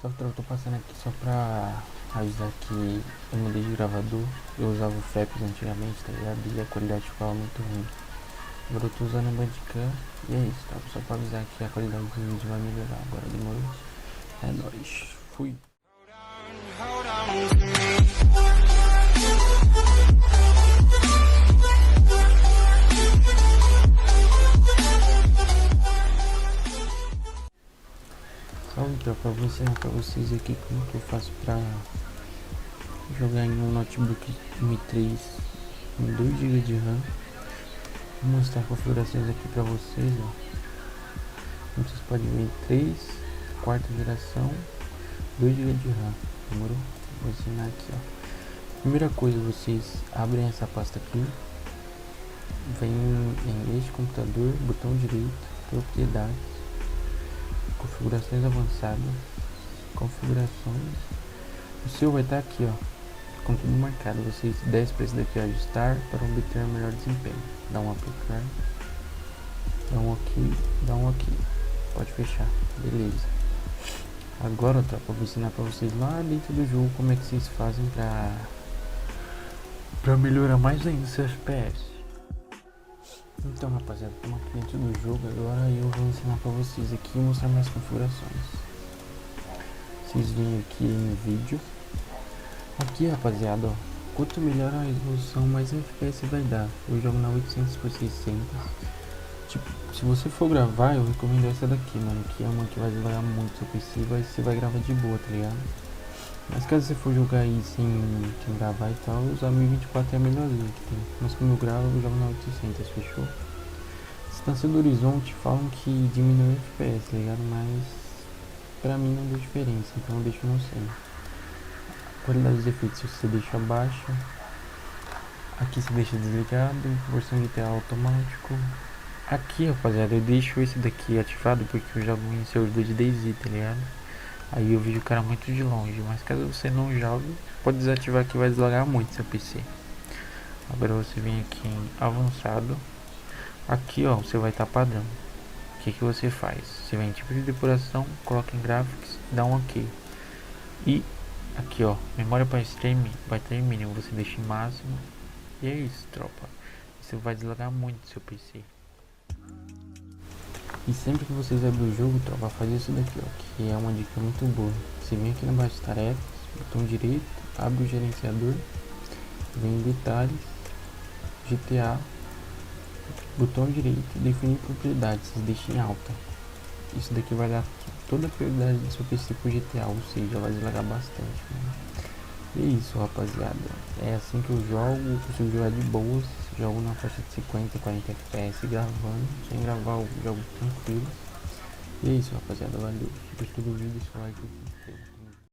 Eu tô passando aqui só pra avisar que eu mudei de gravador. Eu usava o FEPS antigamente, tá ligado? E a qualidade ficava muito ruim. Agora eu tô usando o Bandicam e é isso, tá? Só pra avisar que a qualidade do vídeo vai melhorar agora de noite. É nóis, fui! Salve, tropa, eu vou ensinar pra vocês aqui como que eu faço pra jogar em um notebook M3 com 2 GB de RAM. Vou mostrar configurações aqui pra vocês, ó. Como vocês podem ver, 3, quarta geração, 2 GB de RAM, demorou? Vou ensinar aqui, ó. Primeira coisa, vocês abrem essa pasta aqui, vem em este computador, botão direito, propriedades, configurações avançadas, configurações. O seu vai estar aqui, ó, com tudo marcado. Vocês descem para esse daqui, ó, ajustar para obter melhor desempenho. Dá um aplicar, dá um ok, dá um ok. Pode fechar, beleza. Agora, tropa, eu vou ensinar para vocês lá dentro do jogo como é que vocês fazem para melhorar mais ainda o seu FPS. Então, rapaziada, estamos aqui dentro do jogo agora e eu vou ensinar para vocês aqui e mostrar minhas configurações. Vocês vêm aqui em vídeo. Aqui, rapaziada, ó, quanto melhor a resolução, mais FPS vai dar. Eu jogo na 800 por 600. Tipo, se você for gravar, eu recomendo essa daqui, mano, que é uma que vai desligar muito seu PC, você vai gravar de boa, tá ligado? Mas caso você for jogar aí sem gravar e tal, usar 1024 é a melhorzinha que tem. Mas como eu gravo, eu jogo na 800, fechou? Distância do horizonte falam que diminui o FPS, tá ligado? Mas pra mim não deu diferença, então eu deixo no 100. Qualidade dos efeitos você deixa baixa. Aqui você deixa desligado, versão de tela automático. Aqui, rapaziada, eu deixo esse daqui ativado porque eu jogo em servidor de DayZ, tá ligado? Aí eu vejo o cara muito de longe, mas caso você não jogue, pode desativar que vai deslogar muito seu PC. Agora você vem aqui em avançado. Aqui, ó, você vai estar padrão. O que você faz? Você vem em tipo de depuração, coloca em graphics, dá um ok. E aqui, ó, memória para stream vai ter mínimo, você deixa em máximo. E é isso, tropa. Você vai deslogar muito seu PC. E sempre que vocês abrirem o jogo, tropa, fazer isso daqui, ó, que é uma dica muito boa. Você vem aqui na barra de tarefas, botão direito, abre o gerenciador, vem em detalhes, GTA, botão direito, definir propriedades, vocês deixem em alta. Isso daqui vai dar toda a prioridade do seu PC pro GTA, ou seja, vai desligar bastante, mano. E é isso, rapaziada. É assim que eu jogo, consigo jogar de boas, jogo na faixa de 50, 40 FPS gravando, sem gravar eu jogo tranquilo. E é isso, rapaziada, valeu. Se gostou do vídeo, deixa o like e se inscreva.